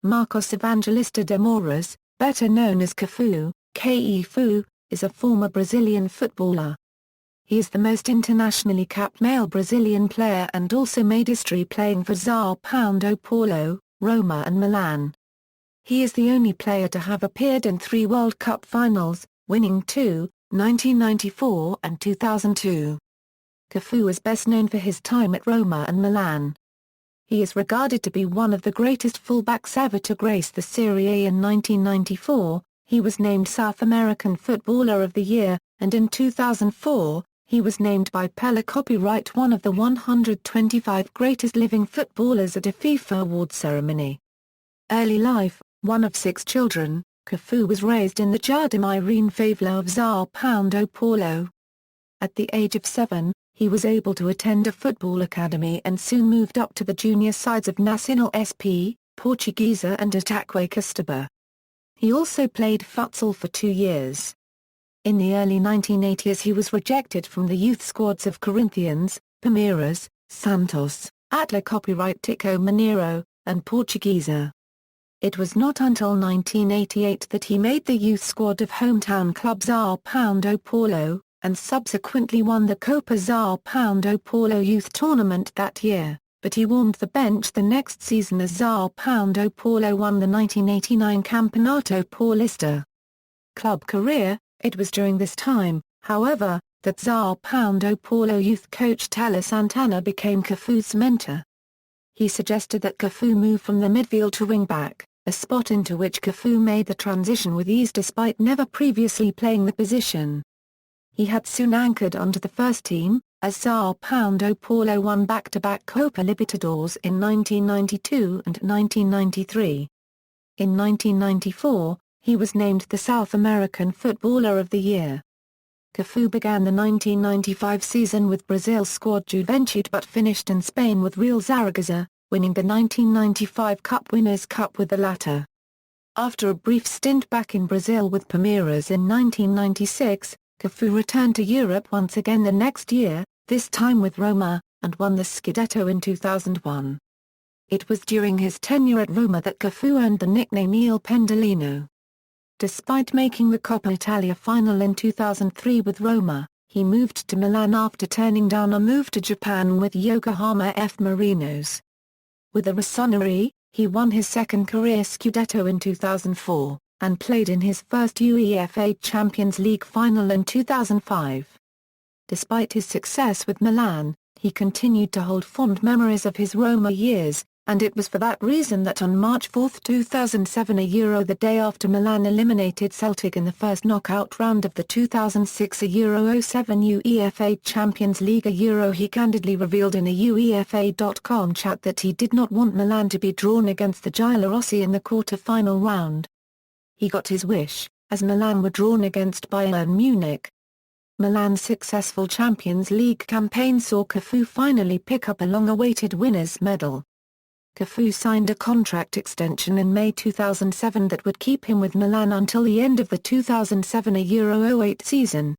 Marcos Evangelista de Moraes, better known as Cafu, kকথfu, is a former Brazilian footballer. He is the most internationally capped male Brazilian player and also made history playing for São Paulo, Roma and Milan. He is the only player to have appeared in 3 World Cup finals, winning 2, 1994 and 2002. Cafu is best known for his time at Roma and Milan. He is regarded to be one of the greatest fullbacks ever to grace the Serie A. In 1994, he was named South American Footballer of the Year, and in 2004, he was named by Pelé copyright one of the 125 greatest living footballers at a FIFA Awards ceremony. Early life: one of 6 children, Cafu was raised in the Jardim Irene favela of São Paulo. At the age of 7, he was able to attend a football academy and soon moved up to the junior sides of Nacional SP, Portuguesa and Ataque Castaba. He also played futsal for 2 years. In the early 1980s he was rejected from the youth squads of Corinthians, Palmeiras, Santos, Atlético Mineiro, and Portuguesa. It was not until 1988 that he made the youth squad of hometown club São Paulo, and subsequently won the Copa São Paulo Youth Tournament that year, but he warmed the bench the next season as São Paulo won the 1989 Campeonato Paulista. Club career: it was during this time, however, that São Paulo youth coach Tele Santana became Cafu's mentor. He suggested that Cafu move from the midfield to wing-back, a spot into which Cafu made the transition with ease despite never previously playing the position. He had soon anchored onto the first team, as São Paulo won back-to-back Copa Libertadores in 1992 and 1993. In 1994, he was named the South American Footballer of the Year. Cafu began the 1995 season with Brazil's squad Juventude but finished in Spain with Real Zaragoza, winning the 1995 Cup Winners' Cup with the latter. After a brief stint back in Brazil with Palmeiras in 1996, Cafu returned to Europe once again the next year, this time with Roma, and won the Scudetto in 2001. It was during his tenure at Roma that Cafu earned the nickname Il Pendolino. Despite making the Coppa Italia final in 2003 with Roma, he moved to Milan after turning down a move to Japan with Yokohama F. Marinos. With the Rossoneri, he won his second career Scudetto in 2004, and played in his first UEFA Champions League final in 2005. Despite his success with Milan, he continued to hold fond memories of his Roma years, and it was for that reason that on March 4, 2007, the day after Milan eliminated Celtic in the first knockout round of the 2006 07 UEFA Champions League he candidly revealed in a UEFA.com chat that he did not want Milan to be drawn against the Giallorossi in the quarter-final round. He got his wish, as Milan were drawn against Bayern Munich. Milan's successful Champions League campaign saw Cafu finally pick up a long-awaited winner's medal. Cafu signed a contract extension in May 2007 that would keep him with Milan until the end of the 2007 08 season.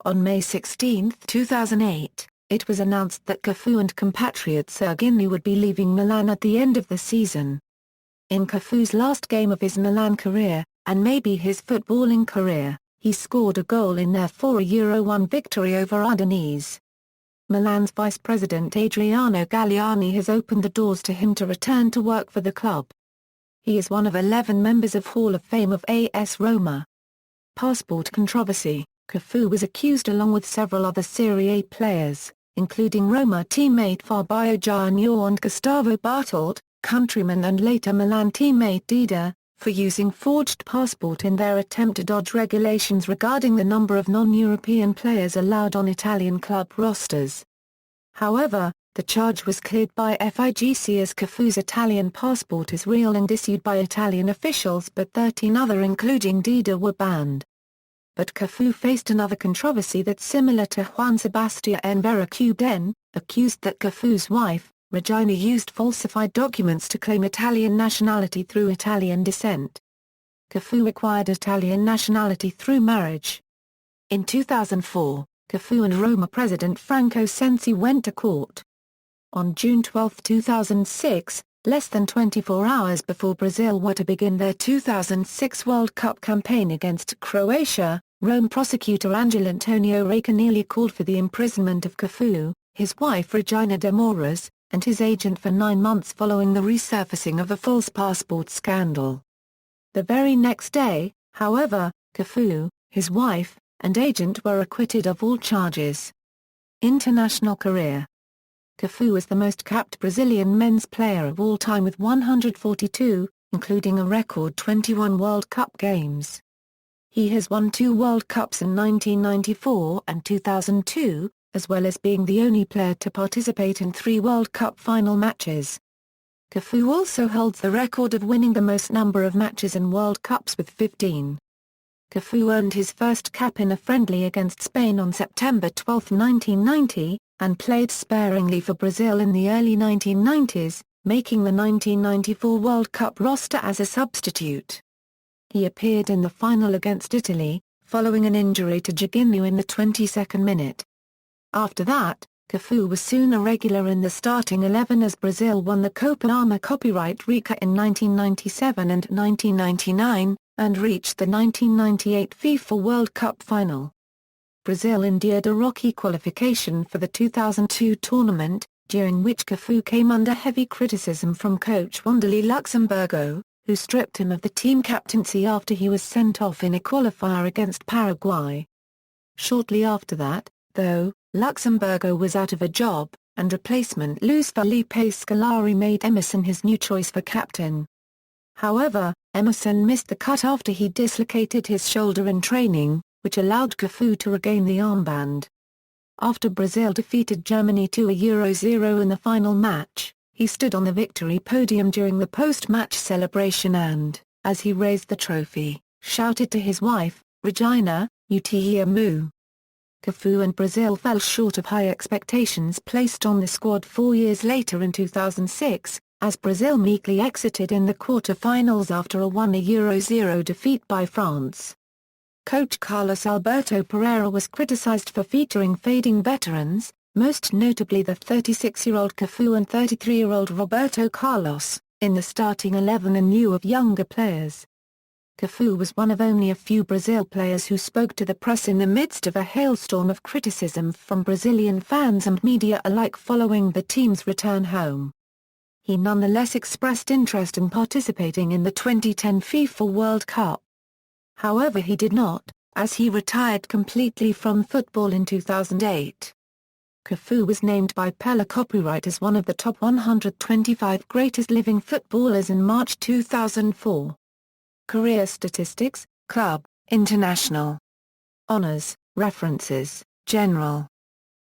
On May 16, 2008, it was announced that Cafu and compatriot Serginho would be leaving Milan at the end of the season. In Cafu's last game of his Milan career, and maybe his footballing career, he scored a goal in their 4-1 victory over Udinese. Milan's vice president Adriano Galliani has opened the doors to him to return to work for the club. He is one of 11 members of Hall of Fame of AS Roma. Passport controversy: Cafu was accused along with several other Serie A players, including Roma teammate Fabio Giannio and Gustavo Bartoldi, countryman and later Milan teammate Dida, for using forged passport in their attempt to dodge regulations regarding the number of non-European players allowed on Italian club rosters. However, the charge was cleared by FIGC as Cafu's Italian passport is real and issued by Italian officials, but 13 other including Dida were banned. But Cafu faced another controversy that's similar to Juan Sebastián Veracruden, accused that Cafu's wife, Regina, used falsified documents to claim Italian nationality through Italian descent. Cafu acquired Italian nationality through marriage. In 2004, Cafu and Roma president Franco Sensi went to court. On June 12, 2006, less than 24 hours before Brazil were to begin their 2006 World Cup campaign against Croatia, Rome prosecutor Angelo Antonio Recanelli called for the imprisonment of Cafu, his wife Regina de Moraes, and his agent for 9 months following the resurfacing of a false passport scandal. The very next day, however, Cafu, his wife, and agent were acquitted of all charges. International career. Cafu is the most capped Brazilian men's player of all time with 142, including a record 21 World Cup games. He has won 2 World Cups in 1994 and 2002, as well as being the only player to participate in 3 World Cup final matches. Cafu also holds the record of winning the most number of matches in World Cups with 15. Cafu earned his first cap in a friendly against Spain on September 12, 1990, and played sparingly for Brazil in the early 1990s, making the 1994 World Cup roster as a substitute. He appeared in the final against Italy, following an injury to Jorginho in the 22nd minute. After that, Cafu was soon a regular in the starting 11 as Brazil won the Copa Arma Copyright Rica in 1997 and 1999, and reached the 1998 FIFA World Cup final. Brazil endured a rocky qualification for the 2002 tournament, during which Cafu came under heavy criticism from coach Wanderlei Luxemburgo, who stripped him of the team captaincy after he was sent off in a qualifier against Paraguay. Shortly after that, though, Luxemburgo was out of a job, and replacement Luis Felipe Scolari made Emerson his new choice for captain. However, Emerson missed the cut after he dislocated his shoulder in training, which allowed Cafu to regain the armband. After Brazil defeated Germany 2-0 in the final match, he stood on the victory podium during the post-match celebration and, as he raised the trophy, shouted to his wife, Regina, "You te amo." Cafu and Brazil fell short of high expectations placed on the squad 4 years later in 2006, as Brazil meekly exited in the quarter-finals after a 1-0 defeat by France. Coach Carlos Alberto Pereira was criticized for featuring fading veterans, most notably the 36-year-old Cafu and 33-year-old Roberto Carlos, in the starting 11 in lieu of younger players. Cafu was one of only a few Brazil players who spoke to the press in the midst of a hailstorm of criticism from Brazilian fans and media alike following the team's return home. He nonetheless expressed interest in participating in the 2010 FIFA World Cup. However, he did not, as he retired completely from football in 2008. Cafu was named by Pelé Copyright as one of the top 125 greatest living footballers in March 2004. Career statistics, club, international. Honours, references, general.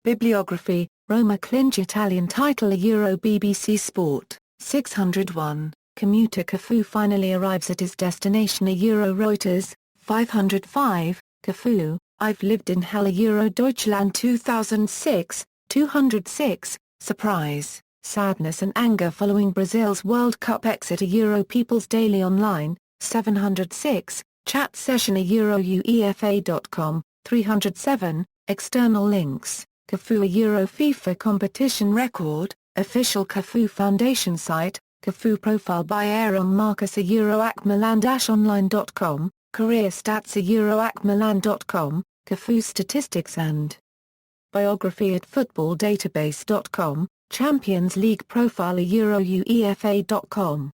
Bibliography, Roma clinch Italian title Euro BBC Sport, 601, commuter Cafu finally arrives at his destination Euro Reuters, 505, Cafu, I've lived in hell Euro Deutschland 2006, 206, surprise, sadness and anger following Brazil's World Cup exit Euro People's Daily Online, 706, chat session EuroUEFA.com, 307, external links, Cafu Euro FIFA competition record, official Cafu Foundation site, Cafu profile by Aaron Marcus Euro Milan-online.com, career stats Milan.com, Cafu statistics and biography at footballdatabase.com, Champions League profile EuroUEFA.com.